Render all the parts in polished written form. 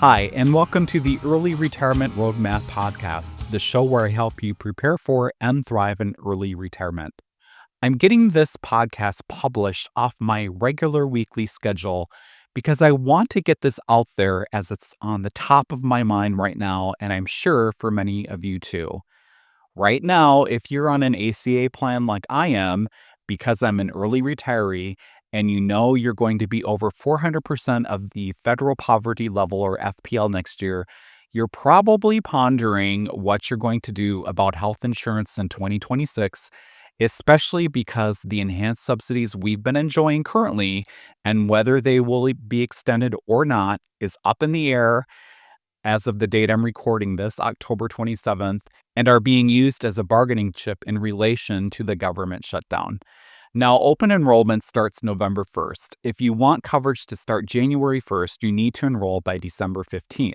Hi, and welcome to the Early Retirement Roadmap Podcast, the show where I help you prepare for and thrive in early retirement. I'm getting this podcast published off my regular weekly schedule because I want to get this out there as it's on the top of my mind right now, and I'm sure for many of you too. Right now, if you're on an ACA plan like I am, because I'm an early retiree, and you know you're going to be over 400% of the federal poverty level or FPL next year, you're probably pondering what you're going to do about health insurance in 2026, especially because the enhanced subsidies we've been enjoying currently and whether they will be extended or not is up in the air as of the date I'm recording this, October 27th, and are being used as a bargaining chip in relation to the government shutdown. Now, open enrollment starts November 1st. If you want coverage to start January 1st, you need to enroll by December 15th.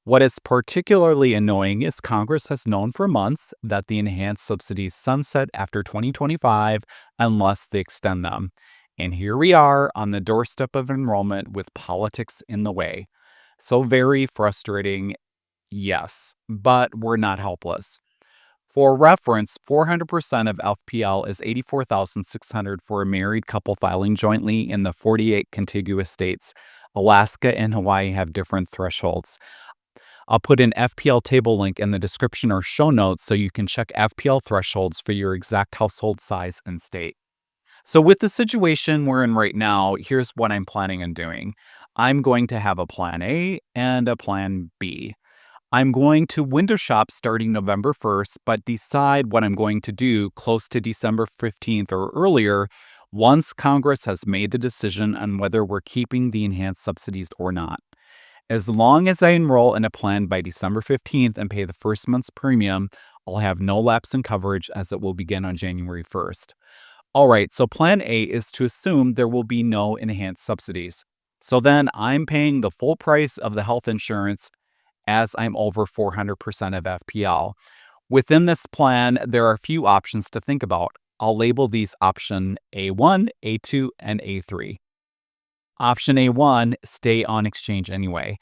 What is particularly annoying is Congress has known for months that the enhanced subsidies sunset after 2025 unless they extend them. And here we are on the doorstep of enrollment with politics in the way. So very frustrating, yes, but we're not helpless. For reference, 400% of FPL is 84,600 for a married couple filing jointly in the 48 contiguous states. Alaska and Hawaii have different thresholds. I'll put an FPL table link in the description or show notes so you can check FPL thresholds for your exact household size and state. So with the situation we're in right now, here's what I'm planning on doing. I'm going to have a plan A and a plan B. I'm going to window shop starting November 1st, but decide what I'm going to do close to December 15th or earlier once Congress has made the decision on whether we're keeping the enhanced subsidies or not. As long as I enroll in a plan by December 15th and pay the first month's premium, I'll have no lapse in coverage as it will begin on January 1st. All right, so plan A is to assume there will be no enhanced subsidies. So then I'm paying the full price of the health insurance as I'm over 400% of FPL. Within this plan, there are a few options to think about. I'll label these option A1, A2, and A3. Option A1, stay on exchange anyway.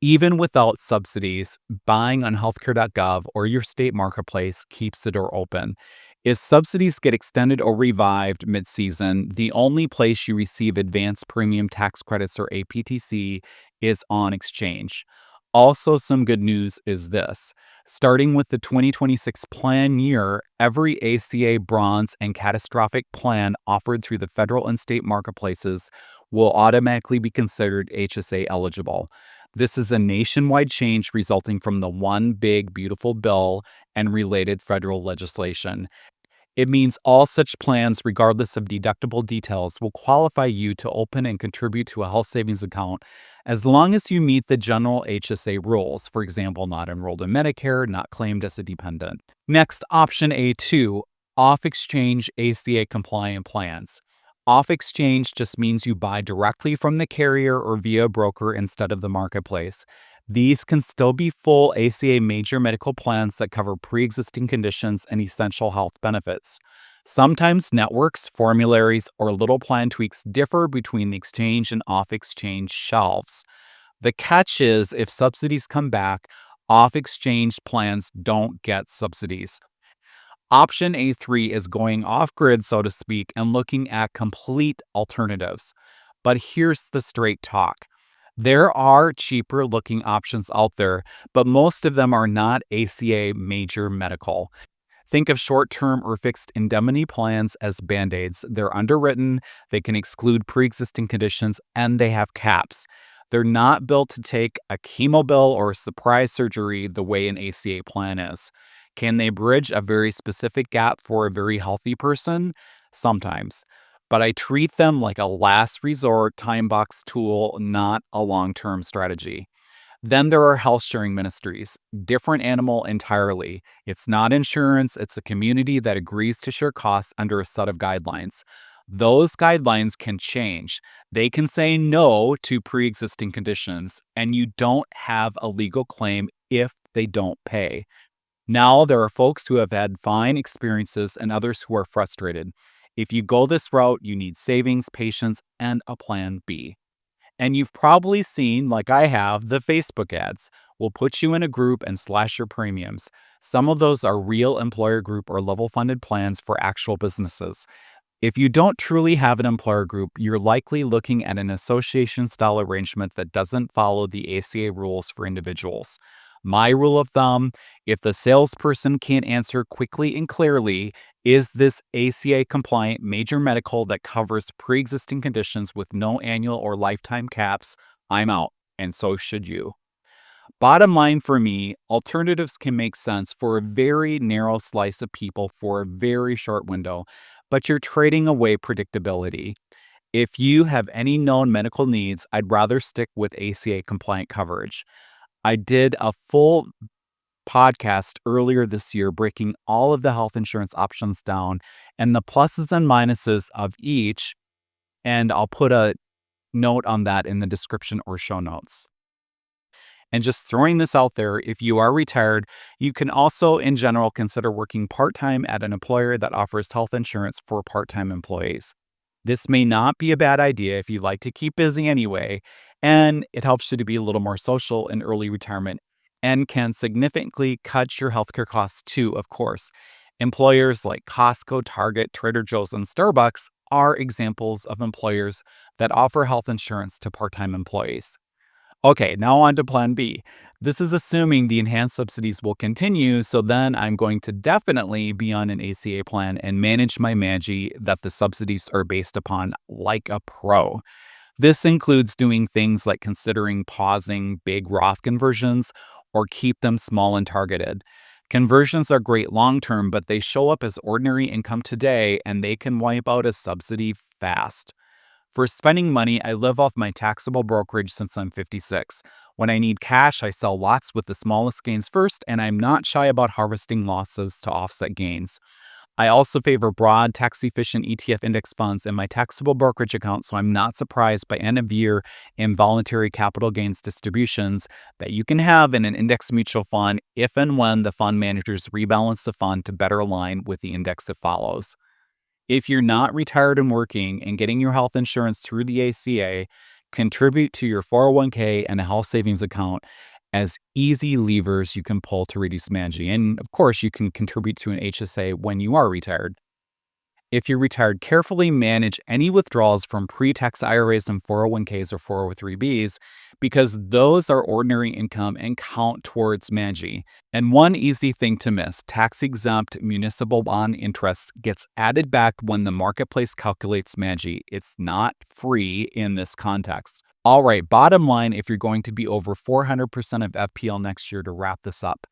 Even without subsidies, buying on healthcare.gov or your state marketplace keeps the door open. If subsidies get extended or revived mid-season, the only place you receive advanced premium tax credits or APTC is on exchange. Also, some good news is this. Starting with the 2026 plan year, every ACA bronze and catastrophic plan offered through the federal and state marketplaces will automatically be considered HSA eligible. This is a nationwide change resulting from the One Big Beautiful Bill and related federal legislation. It means all such plans, regardless of deductible details, will qualify you to open and contribute to a health savings account as long as you meet the general HSA rules, for example, not enrolled in Medicare, not claimed as a dependent. Next, option A2, off-exchange ACA-compliant plans. Off-exchange just means you buy directly from the carrier or via a broker instead of the marketplace. These can still be full ACA major medical plans that cover pre-existing conditions and essential health benefits. Sometimes networks, formularies, or little plan tweaks differ between the exchange and off-exchange shelves. The catch is if subsidies come back, off-exchange plans don't get subsidies. Option A3 is going off-grid, so to speak, and looking at complete alternatives. But here's the straight talk. There are cheaper looking options out there, but most of them are not ACA major medical. Think of short-term or fixed indemnity plans as band-aids. They're underwritten, they can exclude pre-existing conditions, and they have caps. They're not built to take a chemo bill or a surprise surgery the way an ACA plan is. Can they bridge a very specific gap for a very healthy person? Sometimes. But I treat them like a last resort time box tool, not a long-term strategy. Then there are health sharing ministries, different animal entirely. It's not insurance, it's a community that agrees to share costs under a set of guidelines. Those guidelines can change. They can say no to pre-existing conditions, and you don't have a legal claim if they don't pay. Now, there are folks who have had fine experiences and others who are frustrated. If you go this route, you need savings, patience, and a plan B. And you've probably seen, like I have, the Facebook ads. We'll put you in a group and slash your premiums. Some of those are real employer group or level funded plans for actual businesses. If you don't truly have an employer group, you're likely looking at an association style arrangement that doesn't follow the ACA rules for individuals. My rule of thumb: if the salesperson can't answer quickly and clearly, is this ACA compliant major medical that covers pre existing conditions with no annual or lifetime caps, I'm out, and so should you. Bottom line for me, alternatives can make sense for a very narrow slice of people for a very short window, but you're trading away predictability. If you have any known medical needs, I'd rather stick with ACA compliant coverage. I did a full podcast earlier this year breaking all of the health insurance options down and the pluses and minuses of each, and I'll put a note on that in the description or show notes. And just throwing this out there, if you are retired, you can also, in general, consider working part time at an employer that offers health insurance for part time employees. This may not be a bad idea if you like to keep busy anyway, and it helps you to be a little more social in early retirement and can significantly cut your healthcare costs too, of course. Employers like Costco, Target, Trader Joe's, and Starbucks are examples of employers that offer health insurance to part time employees. Okay, now on to plan B. This is assuming the enhanced subsidies will continue, so then I'm going to definitely be on an ACA plan and manage my MAGI that the subsidies are based upon like a pro. This includes doing things like considering pausing big Roth conversions or keep them small and targeted. Conversions are great long term, but they show up as ordinary income today and they can wipe out a subsidy fast. For spending money, I live off my taxable brokerage since I'm 56. When I need cash, I sell lots with the smallest gains first, and I'm not shy about harvesting losses to offset gains. I also favor broad, tax-efficient ETF index funds in my taxable brokerage account, so I'm not surprised by end-of-year involuntary capital gains distributions that you can have in an index mutual fund if and when the fund managers rebalance the fund to better align with the index it follows. If you're not retired and working and getting your health insurance through the ACA, contribute to your 401k and a health savings account as easy levers you can pull to reduce MAGI. And of course, you can contribute to an HSA when you are retired. If you're retired, carefully manage any withdrawals from pre-tax IRAs and 401ks or 403bs because those are ordinary income and count towards MAGI. And one easy thing to miss: tax-exempt municipal bond interest gets added back when the marketplace calculates MAGI. It's not free in this context. All right, bottom line, if you're going to be over 400% of FPL next year, to wrap this up.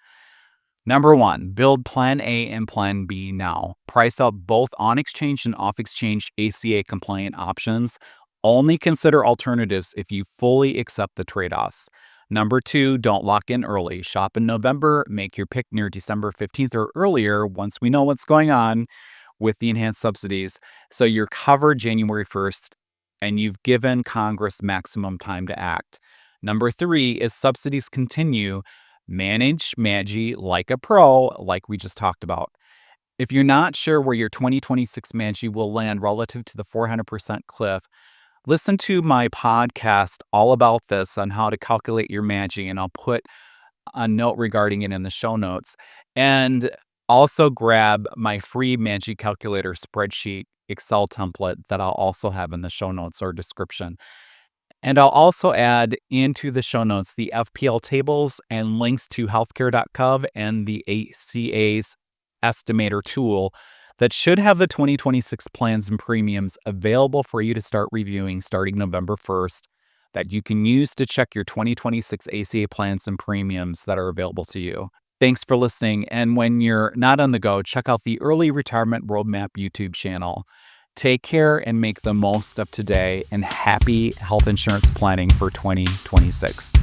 Number one, build Plan A and Plan B now. Price out both on-exchange and off-exchange ACA-compliant options. Only consider alternatives if you fully accept the trade-offs. Number two, don't lock in early. Shop in November, make your pick near December 15th or earlier once we know what's going on with the enhanced subsidies, so you're covered January 1st and you've given Congress maximum time to act. Number three, as subsidies continue, manage MAGI like a pro, like we just talked about. If you're not sure where your 2026 MAGI will land relative to the 400% cliff, listen to my podcast all about this on how to calculate your MAGI, and I'll put a note regarding it in the show notes. And also grab my free MAGI calculator spreadsheet Excel template that I'll also have in the show notes or description. And I'll also add into the show notes the FPL tables and links to healthcare.gov and the ACA's estimator tool that should have the 2026 plans and premiums available for you to start reviewing starting November 1st that you can use to check your 2026 ACA plans and premiums that are available to you. Thanks for listening. And when you're not on the go, check out the Early Retirement Roadmap YouTube channel. Take care and make the most of today, and happy health insurance planning for 2026.